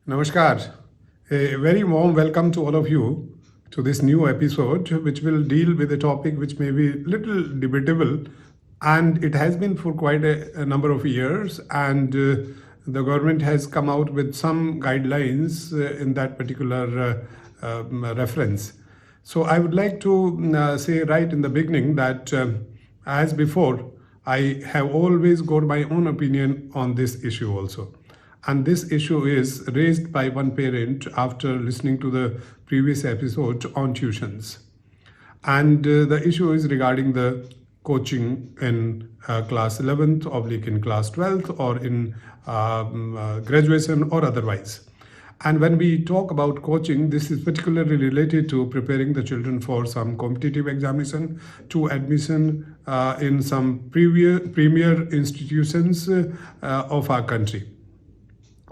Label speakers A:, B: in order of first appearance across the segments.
A: Namaskar. A very warm welcome to all of you to this new episode, which will deal with a topic which may be little debatable, and it has been for quite a number of years. And the government has come out with some guidelines in that particular reference. So I would like to say right in the beginning that, as before, I have always got my own opinion on this issue also. And this issue is raised by one parent after listening to the previous episode on tuitions. And the issue is regarding the coaching in class 11th, oblique in class 12th, or in graduation or otherwise. And when we talk about coaching, this is particularly related to preparing the children for some competitive examination, to admission in some premier institutions of our country.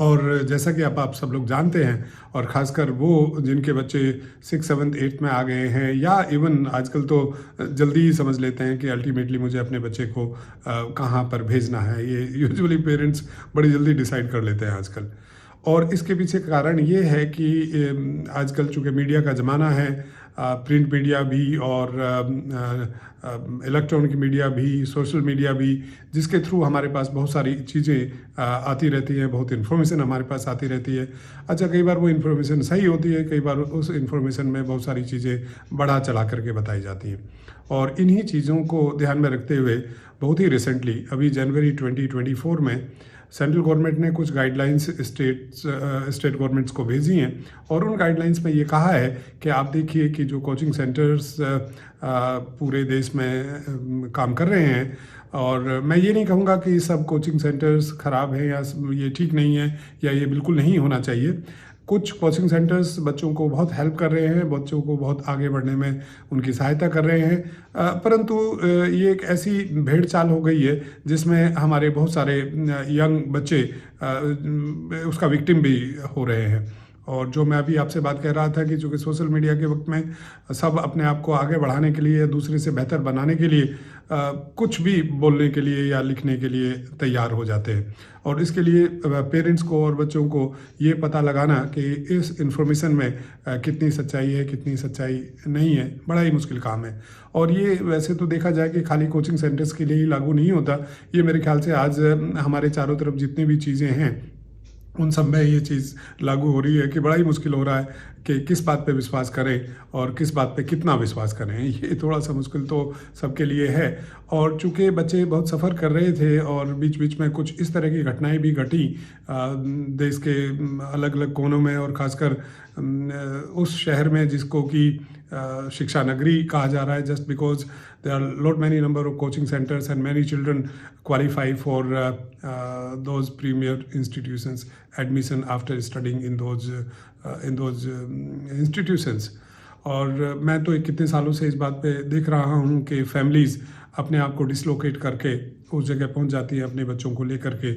A: और जैसा कि आप सब लोग जानते हैं, और ख़ासकर वो जिनके बच्चे 6, 7, 8 में आ गए हैं, या इवन आजकल तो जल्दी ही समझ लेते हैं कि अल्टीमेटली मुझे अपने बच्चे को कहाँ पर भेजना है, ये यूजुअली पेरेंट्स बड़ी जल्दी डिसाइड कर लेते हैं आजकल। और इसके पीछे कारण ये है कि आजकल चूँकि मीडिया का ज़माना है, प्रिंट मीडिया भी और इलेक्ट्रॉनिक मीडिया भी, सोशल मीडिया भी, जिसके थ्रू हमारे पास बहुत सारी चीज़ें आती रहती हैं, बहुत इन्फॉर्मेशन हमारे पास आती रहती है। अच्छा, कई बार वो इन्फॉर्मेशन सही होती है, कई बार उस इन्फॉर्मेशन में बहुत सारी चीज़ें बढ़ा चढ़ा करके बताई जाती हैं। और इन्हीं चीज़ों को ध्यान में रखते हुए बहुत ही रिसेंटली अभी जनवरी 2024 में सेंट्रल गवर्नमेंट ने कुछ गाइडलाइंस स्टेट गवर्नमेंट्स को भेजी हैं, और उन गाइडलाइंस में ये कहा है कि आप देखिए कि जो कोचिंग सेंटर्स पूरे देश में काम कर रहे हैं, और मैं ये नहीं कहूँगा कि सब कोचिंग सेंटर्स ख़राब हैं या ये ठीक नहीं है या ये बिल्कुल नहीं होना चाहिए। कुछ कोचिंग सेंटर्स बच्चों को बहुत हेल्प कर रहे हैं, बच्चों को बहुत आगे बढ़ने में उनकी सहायता कर रहे हैं, परंतु ये एक ऐसी भेड़ चाल हो गई है जिसमें हमारे बहुत सारे यंग बच्चे उसका विक्टिम भी हो रहे हैं। और जो मैं अभी आपसे बात कह रहा था कि चूँकि सोशल मीडिया के वक्त में सब अपने आप को आगे बढ़ाने के लिए, दूसरे से बेहतर बनाने के लिए कुछ भी बोलने के लिए या लिखने के लिए तैयार हो जाते हैं। और इसके लिए पेरेंट्स को और बच्चों को ये पता लगाना कि इस इन्फॉर्मेशन में कितनी सच्चाई है, कितनी सच्चाई नहीं है, बड़ा ही मुश्किल काम है। और ये वैसे तो देखा जाए कि खाली कोचिंग सेंटर्स के लिए ही लागू नहीं होता, ये मेरे ख्याल से आज हमारे चारों तरफ जितनी भी चीज़ें हैं उन सब में ये चीज़ लागू हो रही है कि बड़ा ही मुश्किल हो रहा है कि किस बात पे विश्वास करें और किस बात पे कितना विश्वास करें। ये थोड़ा सा मुश्किल तो सबके लिए है। और चूँकि बच्चे बहुत सफ़र कर रहे थे और बीच बीच में कुछ इस तरह की घटनाएं भी घटी देश के अलग अलग कोनों में, और ख़ासकर उस शहर में जिसको कि शिक्षा नगरी कहा जा रहा है, just because there are lot many number of coaching centers and many children qualify for those premier institutions admission after studying in those institutions। और मैं तो कितने सालों से इस बात पे देख रहा हूँ कि फैमिलीज़ अपने आप को डिसलोकेट करके उस जगह पहुंच जाती है अपने बच्चों को लेकर के।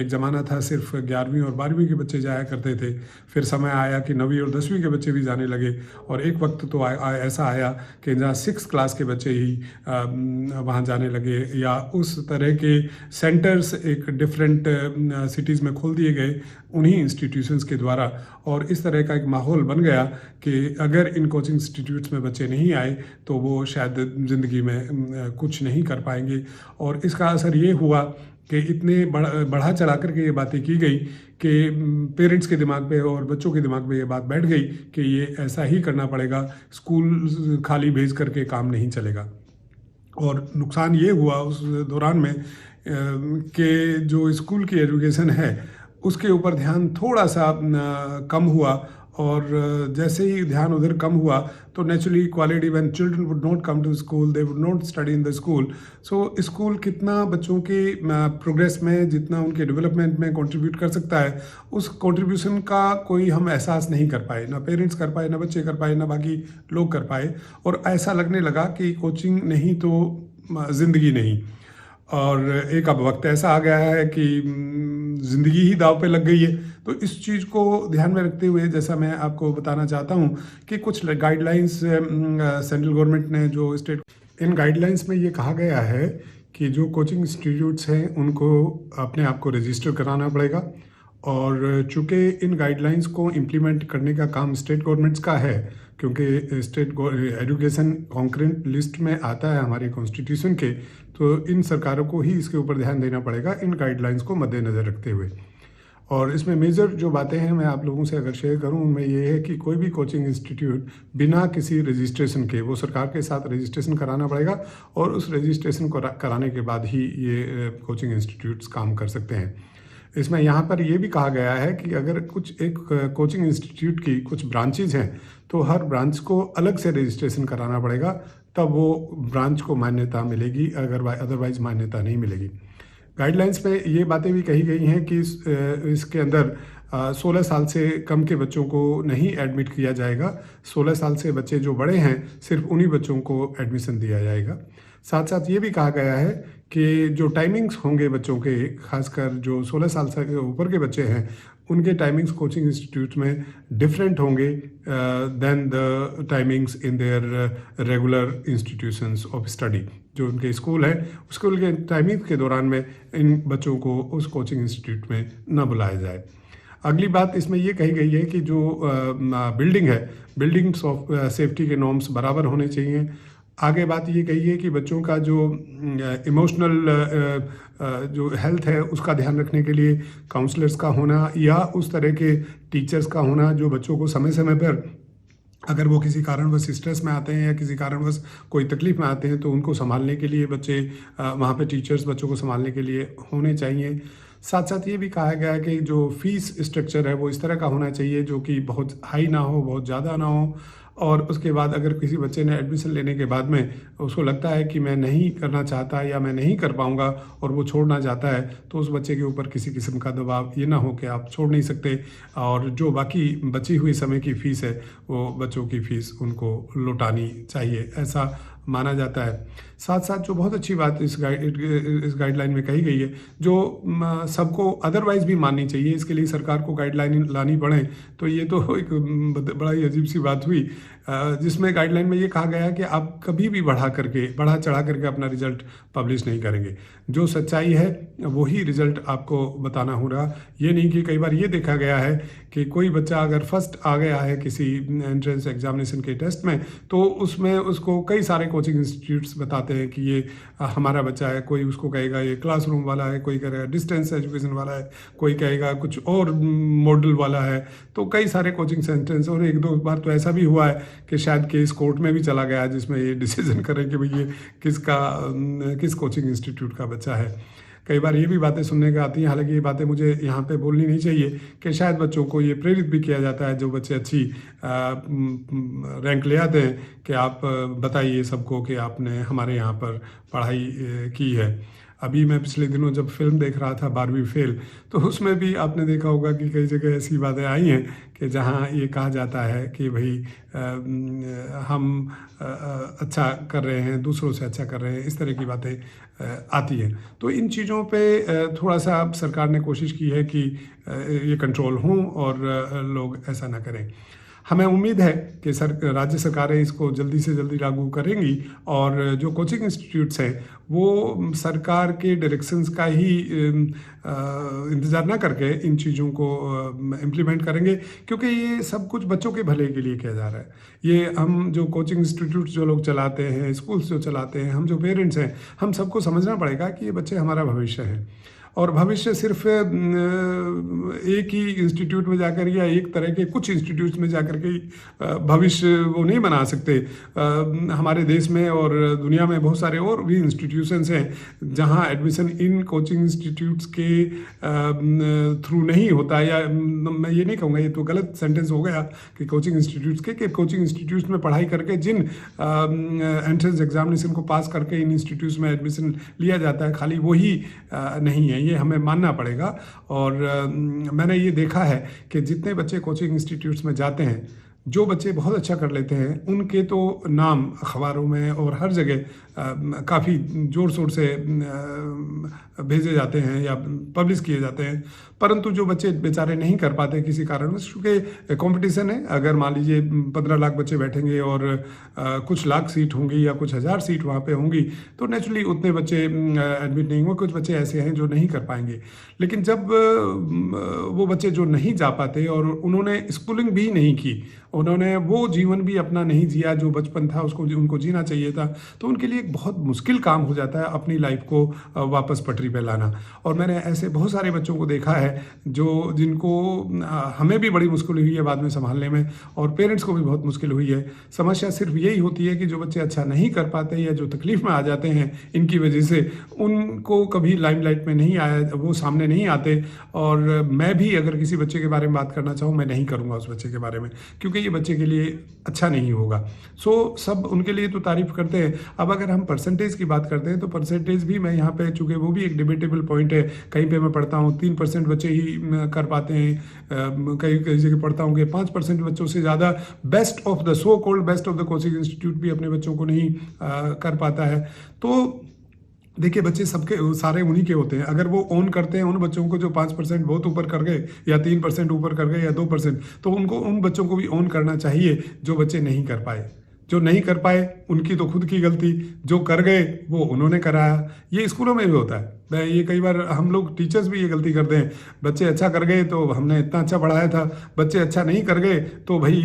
A: एक ज़माना था सिर्फ 11वीं और 12वीं के बच्चे जाया करते थे, फिर समय आया कि 9वीं और 10वीं के बच्चे भी जाने लगे, और एक वक्त तो ऐसा आया कि जहाँ 6 क्लास के बच्चे ही वहाँ जाने लगे, या उस तरह के सेंटर्स एक डिफरेंट सिटीज़ में खोल दिए गए उन्हीं इंस्टीट्यूशंस के द्वारा। और इस तरह का एक माहौल बन गया कि अगर इन कोचिंग इंस्टीट्यूट्स में बच्चे नहीं आए तो वो शायद ज़िंदगी में कुछ नहीं कर पाएंगे। और इसका असर ये हुआ कि इतने बढ़ा चढ़ा करके ये बातें की गई कि पेरेंट्स के दिमाग पे और बच्चों के दिमाग में ये बात बैठ गई कि ये ऐसा ही करना पड़ेगा, स्कूल खाली भेज करके काम नहीं चलेगा। और नुकसान ये हुआ उस दौरान में कि जो स्कूल की एजुकेशन है उसके ऊपर ध्यान थोड़ा सा कम हुआ, और जैसे ही ध्यान उधर कम हुआ तो naturally quality when children would not come to school, they would not study in the school. So school कितना बच्चों के प्रोग्रेस में, जितना उनके डेवलपमेंट में कंट्रीब्यूट कर सकता है, उस कंट्रीब्यूशन का कोई हम एहसास नहीं कर पाए, ना पेरेंट्स कर पाए, ना बच्चे कर पाए, ना बाकी लोग कर पाए। और ऐसा लगने लगा कि कोचिंग नहीं तो ज़िंदगी नहीं। और एक अब वक्त ऐसा आ गया है कि ज़िंदगी ही दाव पे लग गई है। तो इस चीज़ को ध्यान में रखते हुए जैसा मैं आपको बताना चाहता हूँ कि कुछ गाइडलाइंस सेंट्रल गवर्नमेंट ने जो स्टेट, इन गाइडलाइंस में ये कहा गया है कि जो कोचिंग इंस्टीट्यूट्स हैं उनको अपने आप को रजिस्टर कराना पड़ेगा, और चूँकि इन गाइडलाइंस को इम्प्लीमेंट करने का काम स्टेट गवर्नमेंट्स का है, क्योंकि स्टेट एजुकेशन कॉन्करेंट लिस्ट में आता है हमारे कॉन्स्टिट्यूशन के, तो इन सरकारों को ही इसके ऊपर ध्यान देना पड़ेगा इन गाइडलाइंस को मद्देनज़र रखते हुए। और इसमें मेजर जो बातें हैं मैं आप लोगों से अगर शेयर करूं, उनमें ये है कि कोई भी कोचिंग इंस्टीट्यूट बिना किसी रजिस्ट्रेशन के, वो सरकार के साथ रजिस्ट्रेशन कराना पड़ेगा और उस रजिस्ट्रेशन को कराने के बाद ही ये कोचिंग इंस्टीट्यूट्स काम कर सकते हैं। इसमें यहाँ पर ये भी कहा गया है कि अगर कुछ एक कोचिंग इंस्टीट्यूट की कुछ ब्रांचेज हैं तो हर ब्रांच को अलग से रजिस्ट्रेशन कराना पड़ेगा, तब वो ब्रांच को मान्यता मिलेगी, अगर अदरवाइज मान्यता नहीं मिलेगी। गाइडलाइंस में ये बातें भी कही गई हैं कि इसके अंदर 16 साल से कम के बच्चों को नहीं एडमिट किया जाएगा। 16 साल से बच्चे जो बड़े हैं सिर्फ उन्हीं बच्चों को एडमिशन दिया जाएगा। साथ साथ ये भी कहा गया है कि जो टाइमिंग्स होंगे बच्चों के, खासकर जो 16 साल से ऊपर के बच्चे हैं, उनके टाइमिंग्स कोचिंग इंस्टीट्यूट में डिफरेंट होंगे than the timings in their regular institutions of study. जो उनके स्कूल है, स्कूल के टाइमिंग के दौरान में इन बच्चों को उस कोचिंग इंस्टीट्यूट में न बुलाया जाए। अगली बात इसमें ये कही गई है कि जो बिल्डिंग है, बिल्डिंग्स ऑफ सेफ्टी के नॉर्म्स बराबर होने चाहिए। आगे बात ये कही है कि बच्चों का जो इमोशनल जो हेल्थ है उसका ध्यान रखने के लिए काउंसलर्स का होना या उस तरह के टीचर्स का होना जो बच्चों को समय समय पर, अगर वो किसी कारणवश स्ट्रेस में आते हैं या किसी कारणवश कोई तकलीफ में आते हैं तो उनको संभालने के लिए बच्चे वहाँ पे टीचर्स बच्चों को संभालने के लिए होने चाहिए। साथ साथ ये भी कहा गया है कि जो फीस स्ट्रक्चर है वो इस तरह का होना चाहिए जो कि बहुत हाई ना हो, बहुत ज़्यादा ना हो। और उसके बाद अगर किसी बच्चे ने एडमिशन लेने के बाद में उसको लगता है कि मैं नहीं करना चाहता या मैं नहीं कर पाऊंगा और वो छोड़ना चाहता है, तो उस बच्चे के ऊपर किसी किस्म का दबाव ये ना हो कि आप छोड़ नहीं सकते, और जो बाकी बची हुई समय की फ़ीस है वो बच्चों की फ़ीस उनको लौटानी चाहिए, ऐसा माना जाता है। साथ साथ जो बहुत अच्छी बात इस गाइडलाइन में कही गई है, जो सबको अदरवाइज भी माननी चाहिए, इसके लिए सरकार को गाइडलाइन लानी पड़े तो ये तो एक बड़ा ही अजीब सी बात हुई, जिसमें गाइडलाइन में ये कहा गया है कि आप कभी भी बढ़ा चढ़ा करके अपना रिजल्ट पब्लिश नहीं करेंगे। जो सच्चाई है वही रिजल्ट आपको बताना होगा। ये नहीं कि कई बार ये देखा गया है कि कोई बच्चा अगर फर्स्ट आ गया है किसी एंट्रेंस एग्जामिनेशन के टेस्ट में, तो उसमें उसको कई सारे कोचिंग इंस्टीट्यूट्स बताते हैं कि ये हमारा बच्चा है। कोई उसको कहेगा ये क्लासरूम वाला है, कोई कहेगा डिस्टेंस एजुकेशन वाला है, कोई कहेगा कुछ और मॉडल वाला है। तो कई सारे कोचिंग सेंटर्स, और एक दो बार तो ऐसा भी हुआ है कि शायद केस कोर्ट में भी चला गया है जिसमें ये डिसीजन करें कि भाई ये किस कोचिंग इंस्टीट्यूट का बच्चा है। कई बार ये भी बातें सुनने को आती हैं, हालांकि ये बातें मुझे यहाँ पे बोलनी नहीं चाहिए, कि शायद बच्चों को ये प्रेरित भी किया जाता है, जो बच्चे अच्छी रैंक ले आते हैं, कि आप बताइए सबको कि आपने हमारे यहाँ पर पढ़ाई की है। अभी मैं पिछले दिनों जब फिल्म देख रहा था 12वीं फेल, तो उसमें भी आपने देखा होगा कि कई जगह ऐसी बातें आई हैं कि जहाँ ये कहा जाता है कि भाई हम अच्छा कर रहे हैं, दूसरों से अच्छा कर रहे हैं, इस तरह की बातें आती हैं। तो इन चीज़ों पे थोड़ा सा अब सरकार ने कोशिश की है कि ये कंट्रोल हों और लोग ऐसा ना करें। हमें उम्मीद है कि राज्य सरकारें इसको जल्दी से जल्दी लागू करेंगी, और जो कोचिंग इंस्टीट्यूट्स हैं वो सरकार के डायरेक्शंस का ही इंतज़ार ना करके इन चीज़ों को इम्प्लीमेंट करेंगे, क्योंकि ये सब कुछ बच्चों के भले के लिए किया जा रहा है। ये हम जो कोचिंग इंस्टीट्यूट्स जो लोग चलाते हैं, स्कूल्स जो चलाते हैं, हम जो पेरेंट्स हैं, हम सबको समझना पड़ेगा कि ये बच्चे हमारा भविष्य हैं। और भविष्य सिर्फ एक ही इंस्टीट्यूट में जाकर या एक तरह के कुछ इंस्टीट्यूट्स में जाकर के भविष्य वो नहीं बना सकते। हमारे देश में और दुनिया में बहुत सारे और भी इंस्टीट्यूशंस हैं जहां एडमिशन इन कोचिंग इंस्टीट्यूट्स के थ्रू नहीं होता, या मैं ये नहीं कहूँगा, ये तो गलत सेंटेंस हो गया कि कोचिंग इंस्टीट्यूट्स के कोचिंग इंस्टीट्यूट्स में पढ़ाई करके जिन एंट्रेंस एग्जामिनेशन को पास करके इन इंस्टीट्यूट्स में एडमिशन लिया जाता है, खाली वही नहीं है, ये हमें मानना पड़ेगा। और मैंने ये देखा है कि जितने बच्चे कोचिंग इंस्टीट्यूट्स में जाते हैं, जो बच्चे बहुत अच्छा कर लेते हैं उनके तो नाम अखबारों में और हर जगह काफ़ी ज़ोर शोर से भेजे जाते हैं या पब्लिश किए जाते हैं। परंतु जो बच्चे बेचारे नहीं कर पाते किसी कारणवश, क्योंकि कंपटीशन है, अगर मान लीजिए 15 लाख बच्चे बैठेंगे और कुछ लाख सीट होंगी या कुछ हज़ार सीट वहाँ पे होंगी, तो नेचुरली उतने बच्चे एडमिट नहीं होंगे। कुछ बच्चे ऐसे हैं जो नहीं कर पाएंगे। लेकिन जब वो बच्चे जो नहीं जा पाते और उन्होंने स्कूलिंग भी नहीं की, उन्होंने वो जीवन भी अपना नहीं जिया जो बचपन था उसको उनको जीना चाहिए था, तो उनके लिए एक बहुत मुश्किल काम हो जाता है अपनी लाइफ को वापस पटरी पे लाना। और मैंने ऐसे बहुत सारे बच्चों को देखा है जो जिनको हमें भी बड़ी मुश्किल हुई है बाद में संभालने में, और पेरेंट्स को भी बहुत मुश्किल हुई है। समस्या सिर्फ यही होती है कि जो बच्चे अच्छा नहीं कर पाते या जो तकलीफ में आ जाते हैं इनकी वजह से, उनको कभी लाइमलाइट में नहीं आया, वो सामने नहीं आते। और मैं भी अगर किसी बच्चे के बारे में बात करना चाहूँ, मैं नहीं करूँगा उस बच्चे के बारे में, क्योंकि ये बच्चे के लिए अच्छा नहीं होगा। सब उनके लिए तो तारीफ करते हैं। अब अगर हम परसेंटेज की बात करते हैं तो परसेंटेज भी मैं यहाँ पे, चूँकि वो भी एक डिबेटेबल पॉइंट है, कहीं पे मैं पढ़ता हूँ 3% बच्चे ही कर पाते हैं, कई कई जगह पढ़ता हूँ कि 5% बच्चों से ज़्यादा best of the so called best of the coaching institute भी अपने बच्चों को नहीं कर पाता है। तो देखिए, बच्चे सबके सारे उन्हीं के होते हैं। अगर वो ऑन करते हैं उन बच्चों को जो 5% बहुत ऊपर कर गए या 3% ऊपर कर गए या 2%, तो उनको उन बच्चों को भी ऑन करना चाहिए जो बच्चे नहीं कर पाए। जो नहीं कर पाए उनकी तो खुद की गलती, जो कर गए वो उन्होंने कराया। ये स्कूलों में भी होता है। मैं ये कई बार हम लोग टीचर्स भी ये गलती करते हैं, बच्चे अच्छा कर गए तो हमने इतना अच्छा पढ़ाया था, बच्चे अच्छा नहीं कर गए तो भाई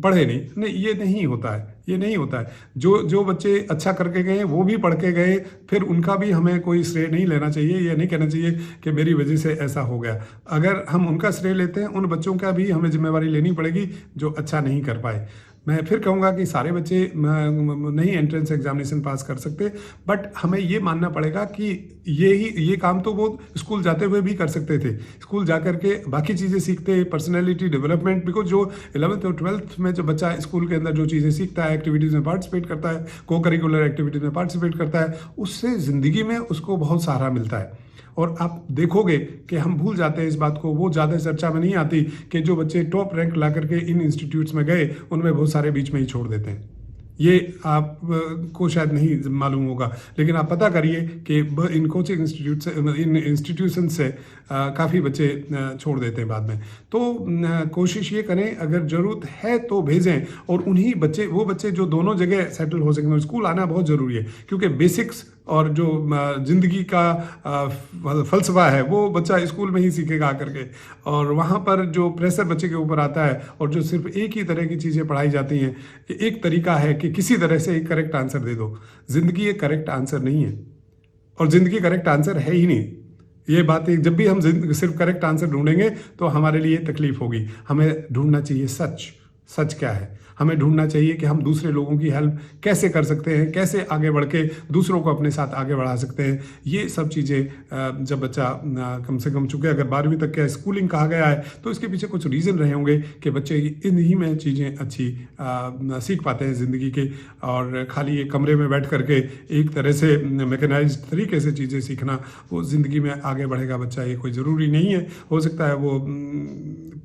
A: पढ़े नहीं। ये नहीं होता है, ये नहीं होता है। जो बच्चे अच्छा करके गए वो भी पढ़ के गए, फिर उनका भी हमें कोई श्रेय नहीं लेना चाहिए। ये नहीं कहना चाहिए कि मेरी वजह से ऐसा हो गया। अगर हम उनका श्रेय लेते हैं, उन बच्चों का भी हमें जिम्मेवारी लेनी पड़ेगी जो अच्छा नहीं कर पाए। मैं फिर कहूँगा कि सारे बच्चे नहीं एंट्रेंस एग्जामिनेशन पास कर सकते, बट हमें ये मानना पड़ेगा कि ये काम तो वो स्कूल जाते हुए भी कर सकते थे। स्कूल जा कर के बाकी चीज़ें सीखते, पर्सनैलिटी डेवलपमेंट, बिकॉज जो 11th और 12th में जो बच्चा स्कूल के अंदर जो चीज़ें सीखता है, एक्टिविटीज़ में पार्टिसिपेट करता है, को करिकुलर एक्टिविटीज़ में पार्टिसिपेट करता है, उससे ज़िंदगी में उसको बहुत सहारा मिलता है। और आप देखोगे कि हम भूल जाते हैं इस बात को, वो ज़्यादा चर्चा में नहीं आती कि जो बच्चे टॉप रैंक ला करके इन इंस्टीट्यूट्स में गए, उनमें बहुत सारे बीच में ही छोड़ देते हैं। ये आप को शायद नहीं मालूम होगा, लेकिन आप पता करिए कि इन कोचिंग इंस्टीट्यूट से, इन इंस्टीट्यूशन से काफ़ी बच्चे छोड़ देते हैं बाद में। तो कोशिश ये करें, अगर ज़रूरत है तो भेजें, और उन्हीं बच्चे, वो बच्चे जो दोनों जगह सेटल हो सकें। स्कूल आना बहुत ज़रूरी है, क्योंकि बेसिक्स और जो ज़िंदगी का फ़लसफ़ा है वो बच्चा स्कूल में ही सीखेगा आकर के। और वहाँ पर जो प्रेशर बच्चे के ऊपर आता है और जो सिर्फ एक ही तरह की चीज़ें पढ़ाई जाती हैं, कि एक तरीका है कि किसी तरह से एक करेक्ट आंसर दे दो। ज़िंदगी एक करेक्ट आंसर नहीं है, और ज़िंदगी करेक्ट आंसर है ही नहीं। ये बात है, जब भी हम सिर्फ करेक्ट आंसर ढूंढेंगे तो हमारे लिए तकलीफ होगी। हमें ढूंढना चाहिए सच। सच क्या है? हमें ढूंढना चाहिए कि हम दूसरे लोगों की हेल्प कैसे कर सकते हैं, कैसे आगे बढ़ के दूसरों को अपने साथ आगे बढ़ा सकते हैं। ये सब चीज़ें जब बच्चा कम से कम, चूँकि अगर 12वीं तक का स्कूलिंग कहा गया है तो इसके पीछे कुछ रीज़न रहे होंगे कि बच्चे इन्हीं में चीज़ें अच्छी सीख पाते हैं ज़िंदगी के। और खाली एक कमरे में बैठ करके एक तरह से मैकेनाइज तरीके से चीज़ें सीखना, वो ज़िंदगी में आगे बढ़ेगा बच्चा, ये कोई ज़रूरी नहीं है। हो सकता है वो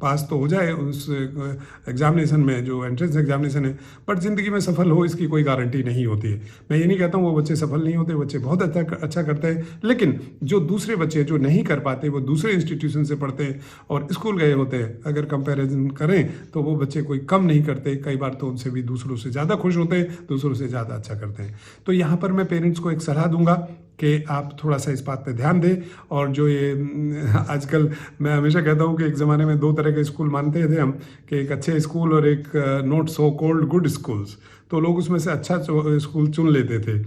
A: पास तो हो जाए उस एग्जामिनेशन में, जो एंट्रेंस एग्जामिनेशन है, बट ज़िंदगी में सफल हो इसकी कोई गारंटी नहीं होती है। मैं ये नहीं कहता हूँ वो बच्चे सफल नहीं होते, बच्चे बहुत अच्छा करते हैं, लेकिन जो दूसरे बच्चे जो नहीं कर पाते, वो दूसरे इंस्टीट्यूशन से पढ़ते हैं और स्कूल गए होते हैं, अगर कंपैरिजन करें तो वो बच्चे कोई कम नहीं करते, कई बार तो उनसे भी दूसरों से ज़्यादा खुश होते हैं, दूसरों से ज़्यादा अच्छा करते हैं। तो यहाँ पर मैं पेरेंट्स को एक सलाह दूंगा कि आप थोड़ा सा इस बात पे ध्यान दें। और जो ये आजकल, मैं हमेशा कहता हूँ कि एक ज़माने में दो तरह के स्कूल मानते थे हम, कि एक अच्छे स्कूल और एक not so called good schools, तो लोग उसमें से अच्छा स्कूल चुन लेते थे।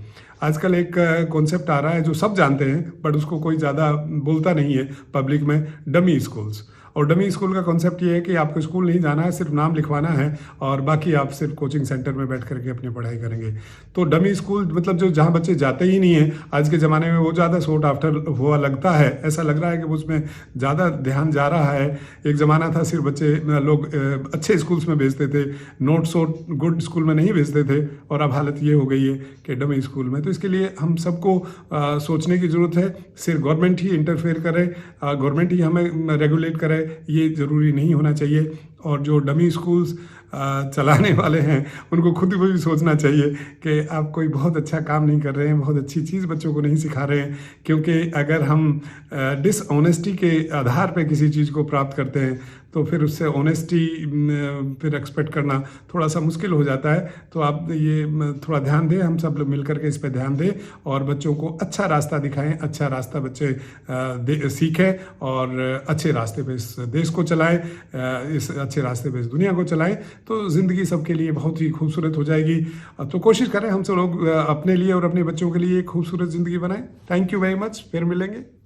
A: आजकल एक कॉन्सेप्ट आ रहा है जो सब जानते हैं बट उसको कोई ज़्यादा बोलता नहीं है पब्लिक में, डमी स्कूल्स। और डमी स्कूल का कॉन्सेप्ट ये है कि आपको स्कूल नहीं जाना है, सिर्फ नाम लिखवाना है और बाकी आप सिर्फ कोचिंग सेंटर में बैठ करके अपनी पढ़ाई करेंगे। तो डमी स्कूल मतलब जो जहाँ बच्चे जाते ही नहीं हैं आज के ज़माने में, वो ज़्यादा सोट आफ्टर हुआ लगता है। ऐसा लग रहा है कि उसमें ज़्यादा ध्यान जा रहा है। एक ज़माना था सिर्फ बच्चे लोग अच्छे स्कूल्स में भेजते थे, नॉट सो गुड स्कूल में नहीं भेजते थे, और अब हालत ये हो गई है कि डमी स्कूल में। तो इसके लिए हम सबको सोचने की ज़रूरत है। सिर्फ गवर्नमेंट ही इंटरफेयर करे, गवर्नमेंट ही हमें रेगुलेट करे, ये ज़रूरी नहीं होना चाहिए। और जो डमी स्कूल्स चलाने वाले हैं उनको खुद भी सोचना चाहिए कि आप कोई बहुत अच्छा काम नहीं कर रहे हैं, बहुत अच्छी चीज़ बच्चों को नहीं सिखा रहे हैं। क्योंकि अगर हम डिसऑनेस्टी के आधार पे किसी चीज़ को प्राप्त करते हैं तो फिर उससे ऑनेस्टी फिर एक्सपेक्ट करना थोड़ा सा मुश्किल हो जाता है। तो आप ये थोड़ा ध्यान दें, हम सब लोग मिल करके इस पे ध्यान दें और बच्चों को अच्छा रास्ता दिखाएं, अच्छा रास्ता बच्चे सीखें और अच्छे रास्ते पे इस देश को चलाएं, इस अच्छे रास्ते पे इस दुनिया को चलाएं, तो ज़िंदगी सबके लिए बहुत ही खूबसूरत हो जाएगी। तो कोशिश करें हम सब लोग अपने लिए और अपने बच्चों के लिए एक खूबसूरत ज़िंदगी बनाएं। थैंक यू वेरी मच, फिर मिलेंगे।